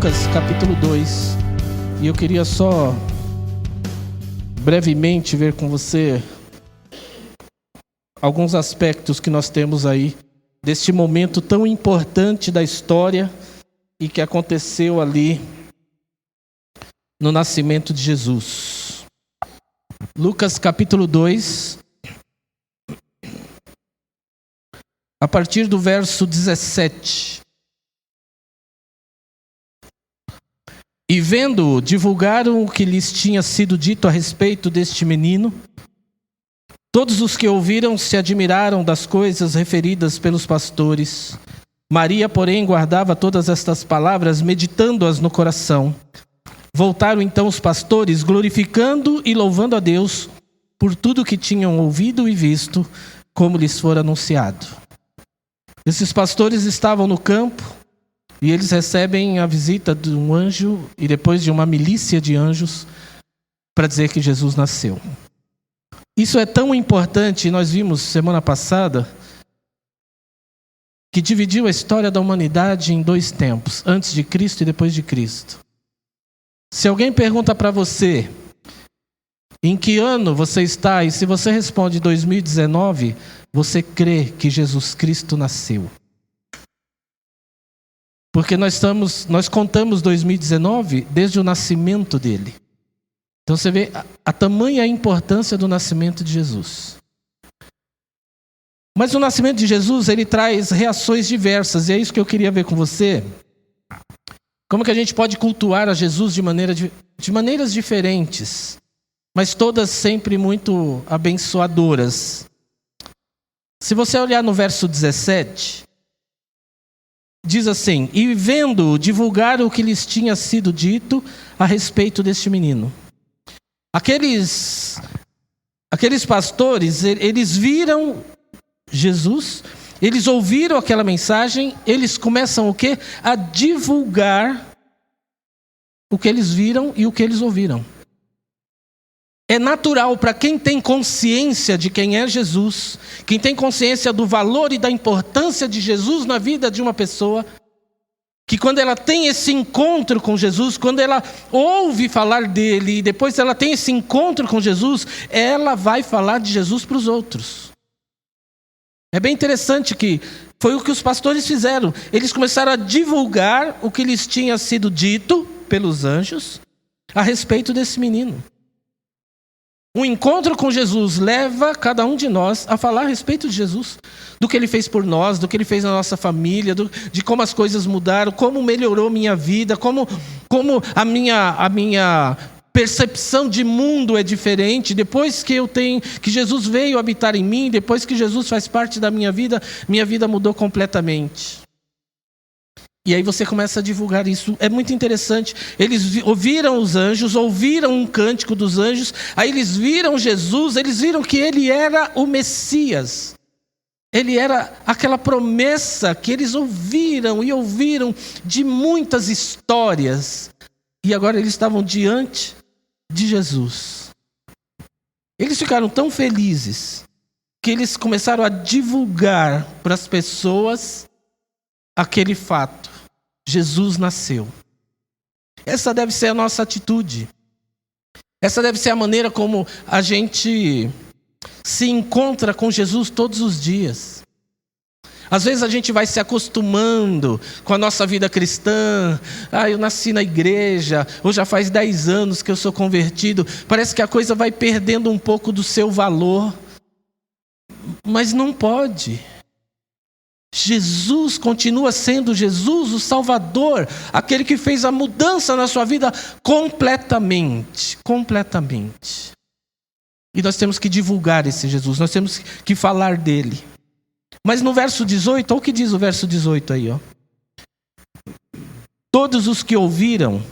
Lucas capítulo 2. E eu queria só brevemente ver com você alguns aspectos que nós temos aí deste momento tão importante da história e que aconteceu ali no nascimento de Jesus. Lucas capítulo 2, a partir do verso 17. E vendo-o, divulgaram o que lhes tinha sido dito a respeito deste menino. Todos os que ouviram se admiraram das coisas referidas pelos pastores. Maria, porém, guardava todas estas palavras, meditando-as no coração. Voltaram então os pastores, glorificando e louvando a Deus por tudo que tinham ouvido e visto, como lhes fora anunciado. Esses pastores estavam no campo, e eles recebem a visita de um anjo e depois de uma milícia de anjos para dizer que Jesus nasceu. Isso é tão importante, nós vimos semana passada, que dividiu a história da humanidade em dois tempos, antes de Cristo e depois de Cristo. Se alguém pergunta para você em que ano você está, e se você responde 2019, você crê que Jesus Cristo nasceu. Porque nós contamos 2019 desde o nascimento dele. Então você vê a tamanha importância do nascimento de Jesus. Mas o nascimento de Jesus, ele traz reações diversas, e é isso que eu queria ver com você. Como que a gente pode cultuar a Jesus de maneiras diferentes, mas todas sempre muito abençoadoras. Se você olhar no verso 17... diz assim: e vendo, divulgaram o que lhes tinha sido dito a respeito deste menino. Aqueles pastores, eles viram Jesus, eles ouviram aquela mensagem, eles começam o quê? A divulgar o que eles viram e o que eles ouviram. É natural para quem tem consciência de quem é Jesus, quem tem consciência do valor e da importância de Jesus na vida de uma pessoa, que quando ela tem esse encontro com Jesus, quando ela ouve falar dele e depois ela tem esse encontro com Jesus, ela vai falar de Jesus para os outros. É bem interessante que foi o que os pastores fizeram. Eles começaram a divulgar o que lhes tinha sido dito pelos anjos a respeito desse menino. O encontro com Jesus leva cada um de nós a falar a respeito de Jesus, do que ele fez por nós, do que ele fez na nossa família, de como as coisas mudaram, como melhorou minha vida, como a minha percepção de mundo é diferente. Depois que Jesus veio habitar em mim, depois que Jesus faz parte da minha vida mudou completamente. E aí você começa a divulgar isso. É muito interessante. Eles ouviram os anjos, ouviram um cântico dos anjos, aí eles viram Jesus, eles viram que ele era o Messias. Ele era aquela promessa que eles ouviram e ouviram de muitas histórias. E agora eles estavam diante de Jesus. Eles ficaram tão felizes que eles começaram a divulgar para as pessoas aquele fato: Jesus nasceu. Essa deve ser a nossa atitude. Essa deve ser a maneira como a gente se encontra com Jesus todos os dias. Às vezes a gente vai se acostumando com a nossa vida cristã. Eu nasci na igreja, ou já faz 10 anos que eu sou convertido. Parece que a coisa vai perdendo um pouco do seu valor. Mas não pode. Jesus continua sendo Jesus, o Salvador, aquele que fez a mudança na sua vida completamente. E nós temos que divulgar esse Jesus, nós temos que falar dele. Mas no verso 18, olha o que diz o verso 18 aí, ó. Todos os que ouviram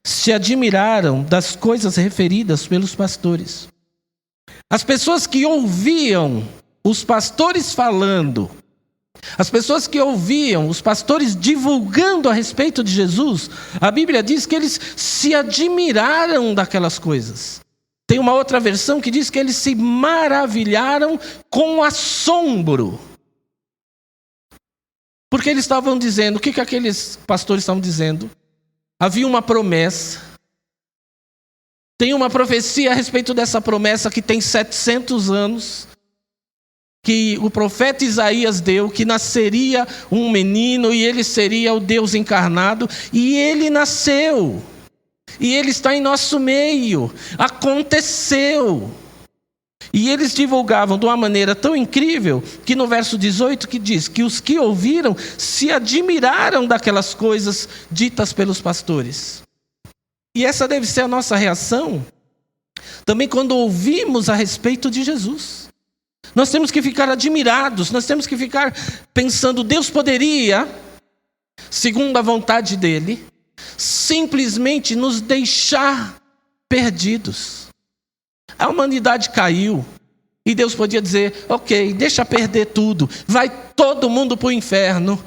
se admiraram das coisas referidas pelos pastores. As pessoas que ouviam os pastores falando, as pessoas que ouviam os pastores divulgando a respeito de Jesus, a Bíblia diz que eles se admiraram daquelas coisas. Tem uma outra versão que diz que eles se maravilharam com assombro. Porque eles estavam dizendo, o que aqueles pastores estavam dizendo? havia uma promessa. Tem uma profecia a respeito dessa promessa que tem 700 anos, que o profeta Isaías deu, que nasceria um menino e ele seria o Deus encarnado, e ele nasceu, e ele está em nosso meio, aconteceu. E eles divulgavam de uma maneira tão incrível, que no verso 18 que diz que os que ouviram se admiraram daquelas coisas ditas pelos pastores. E essa deve ser a nossa reação também quando ouvimos a respeito de Jesus. Nós temos que ficar admirados, nós temos que ficar pensando, Deus poderia, segundo a vontade dele, simplesmente nos deixar perdidos. A humanidade caiu e Deus podia dizer, ok, deixa perder tudo, vai todo mundo para o inferno.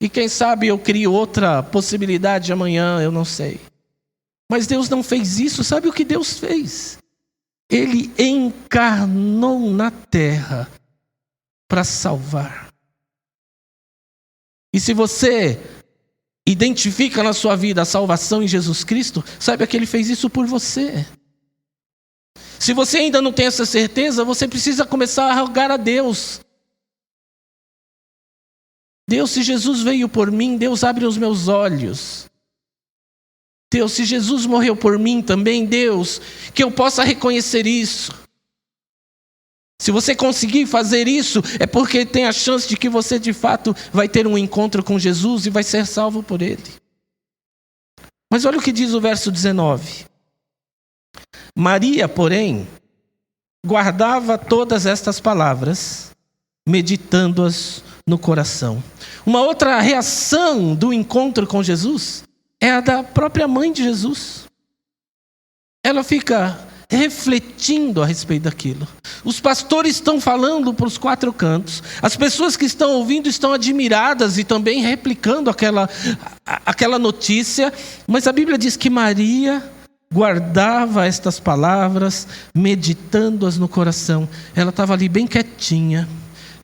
E quem sabe eu crio outra possibilidade amanhã, eu não sei. Mas Deus não fez isso, sabe o que Deus fez? Ele encarnou na terra para salvar. E se você identifica na sua vida a salvação em Jesus Cristo, saiba que Ele fez isso por você. Se você ainda não tem essa certeza, você precisa começar a rogar a Deus. Deus, se Jesus veio por mim, Deus abre os meus olhos. Deus, se Jesus morreu por mim também, Deus, que eu possa reconhecer isso. Se você conseguir fazer isso, é porque tem a chance de que você de fato vai ter um encontro com Jesus e vai ser salvo por Ele. Mas olha o que diz o verso 19. Maria, porém, guardava todas estas palavras, meditando-as no coração. Uma outra reação do encontro com Jesus é a da própria mãe de Jesus. Ela fica refletindo a respeito daquilo. Os pastores estão falando para os quatro cantos. As pessoas que estão ouvindo estão admiradas e também replicando aquela notícia. Mas a Bíblia diz que Maria guardava estas palavras, meditando-as no coração. Ela estava ali bem quietinha,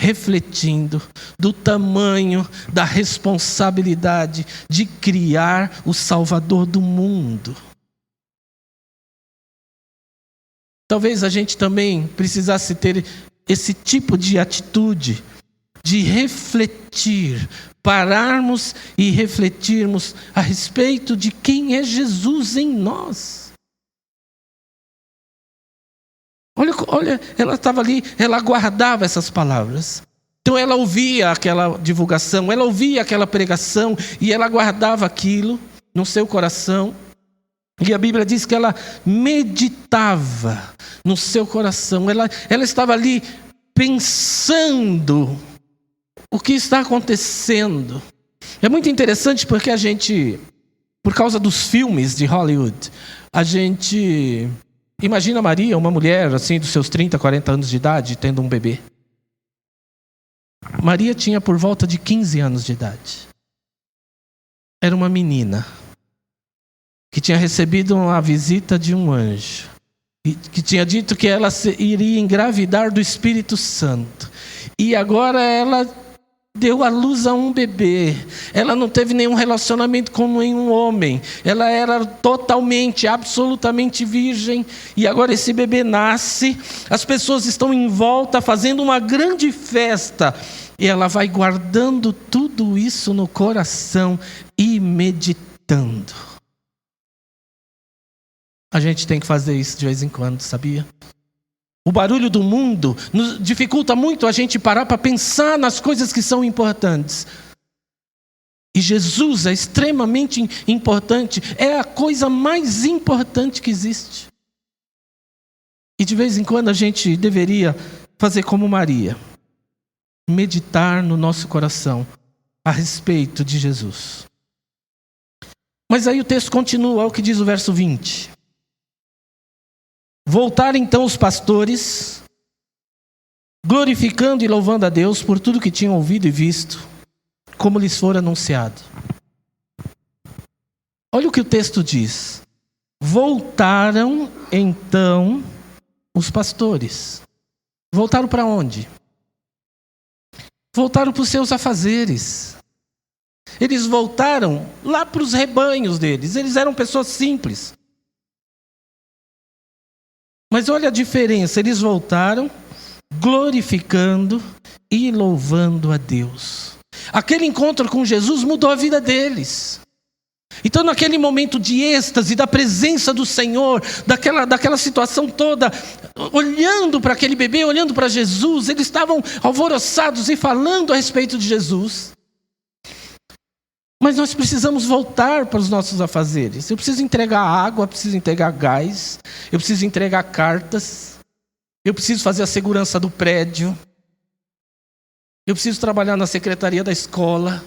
refletindo do tamanho da responsabilidade de criar o Salvador do mundo. Talvez a gente também precisasse ter esse tipo de atitude, de refletir, pararmos e refletirmos a respeito de quem é Jesus em nós. Olha, ela estava ali, ela guardava essas palavras. Então ela ouvia aquela divulgação, ela ouvia aquela pregação e ela guardava aquilo no seu coração. E a Bíblia diz que ela meditava no seu coração. Ela estava ali pensando o que está acontecendo. É muito interessante porque a gente, por causa dos filmes de Hollywood, a gente imagina Maria, uma mulher assim dos seus 30, 40 anos de idade, tendo um bebê. Maria tinha por volta de 15 anos de idade. Era uma menina que tinha recebido a visita de um anjo, e que tinha dito que ela iria engravidar do Espírito Santo. E agora ela deu à luz a um bebê. Ela não teve nenhum relacionamento com nenhum homem. Ela era totalmente, absolutamente virgem. E agora esse bebê nasce. As pessoas estão em volta fazendo uma grande festa. E ela vai guardando tudo isso no coração e meditando. A gente tem que fazer isso de vez em quando, sabia? O barulho do mundo nos dificulta muito a gente parar para pensar nas coisas que são importantes. E Jesus é extremamente importante, é a coisa mais importante que existe. E de vez em quando a gente deveria fazer como Maria, meditar no nosso coração a respeito de Jesus. Mas aí o texto continua, olha o que diz o verso 20. Voltaram então os pastores, glorificando e louvando a Deus por tudo que tinham ouvido e visto, como lhes fora anunciado. Olha o que o texto diz. Voltaram então os pastores. Voltaram para onde? Voltaram para os seus afazeres. Eles voltaram lá para os rebanhos deles. Eles eram pessoas simples. Mas olha a diferença. Eles voltaram glorificando e louvando a Deus. Aquele encontro com Jesus mudou a vida deles. Então, naquele momento de êxtase, da presença do Senhor, daquela situação toda, olhando para aquele bebê, olhando para Jesus, eles estavam alvoroçados e falando a respeito de Jesus. Mas nós precisamos voltar para os nossos afazeres. Eu preciso entregar água, eu preciso entregar gás, eu preciso entregar cartas, eu preciso fazer a segurança do prédio, eu preciso trabalhar na secretaria da escola,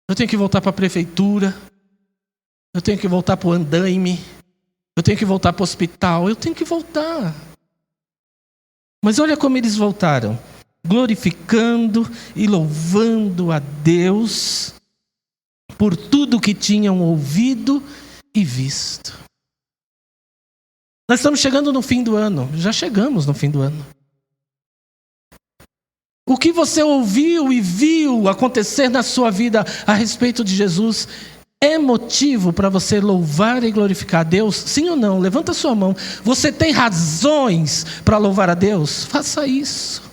eu tenho que voltar para a prefeitura, eu tenho que voltar para o andaime, eu tenho que voltar para o hospital, eu tenho que voltar. Mas olha como eles voltaram, glorificando e louvando a Deus por tudo que tinham ouvido e visto. Nós estamos chegando no fim do ano, já chegamos no fim do ano. O que você ouviu e viu acontecer na sua vida a respeito de Jesus é motivo para você louvar e glorificar a Deus? Sim ou não? Levanta a sua mão. Você tem razões para louvar a Deus? Faça isso.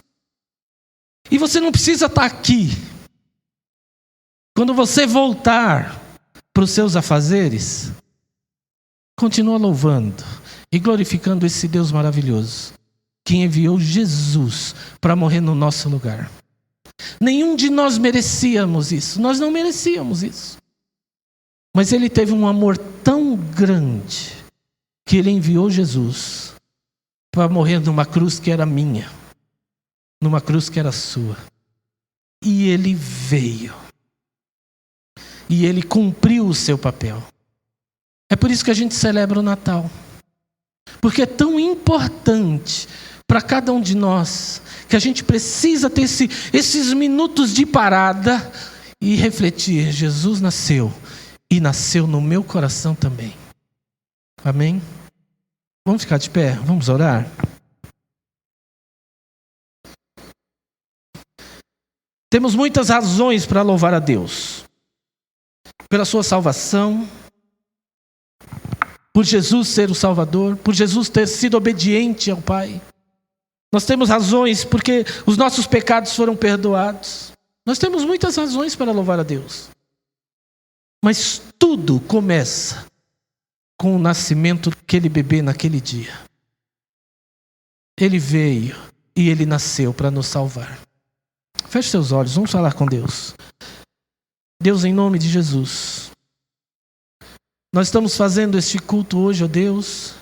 E você não precisa estar aqui. Quando você voltar para os seus afazeres, continua louvando e glorificando esse Deus maravilhoso, que enviou Jesus para morrer no nosso lugar. Nenhum de nós merecíamos isso. Nós não merecíamos isso. Mas Ele teve um amor tão grande que Ele enviou Jesus para morrer numa cruz que era minha, numa cruz que era sua. E Ele veio. E Ele cumpriu o seu papel. É por isso que a gente celebra o Natal. Porque é tão importante para cada um de nós, que a gente precisa ter esses minutos de parada e refletir. Jesus nasceu, e nasceu no meu coração também. Amém? Vamos ficar de pé, vamos orar? Temos muitas razões para louvar a Deus. Pela sua salvação, por Jesus ser o Salvador, por Jesus ter sido obediente ao Pai. Nós temos razões porque os nossos pecados foram perdoados. Nós temos muitas razões para louvar a Deus. Mas tudo começa com o nascimento daquele bebê naquele dia. Ele veio e Ele nasceu para nos salvar. Feche seus olhos, vamos falar com Deus. Deus, em nome de Jesus, nós estamos fazendo este culto hoje, ó Deus,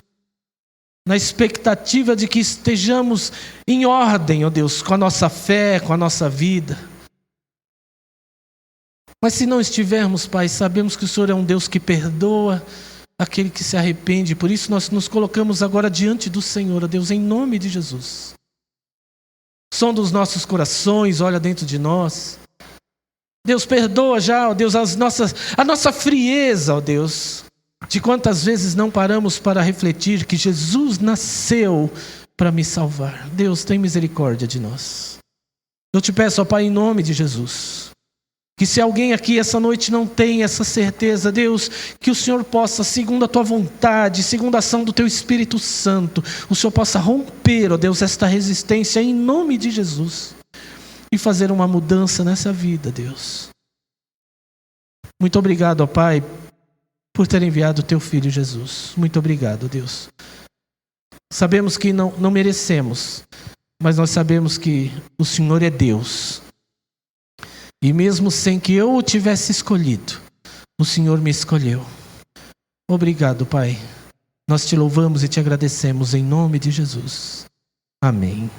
na expectativa de que estejamos em ordem, ó Deus, com a nossa fé, com a nossa vida. Mas se não estivermos, Pai, sabemos que o Senhor é um Deus que perdoa aquele que se arrepende. Por isso nós nos colocamos agora diante do Senhor, ó Deus, em nome de Jesus. Sonda os nossos corações, olha dentro de nós. Deus, perdoa já, ó Deus, a nossa frieza, ó Deus, de quantas vezes não paramos para refletir que Jesus nasceu para me salvar. Deus, tem misericórdia de nós. Eu te peço, ó Pai, em nome de Jesus, que se alguém aqui essa noite não tem essa certeza, Deus, que o Senhor possa, segundo a Tua vontade, segundo a ação do Teu Espírito Santo, o Senhor possa romper, ó Deus, esta resistência em nome de Jesus e fazer uma mudança nessa vida, Deus. Muito obrigado, ó Pai, por ter enviado o Teu Filho Jesus. Muito obrigado, Deus. Sabemos que não merecemos, mas nós sabemos que o Senhor é Deus. E mesmo sem que eu o tivesse escolhido, o Senhor me escolheu. Obrigado, Pai. Nós te louvamos e te agradecemos em nome de Jesus. Amém.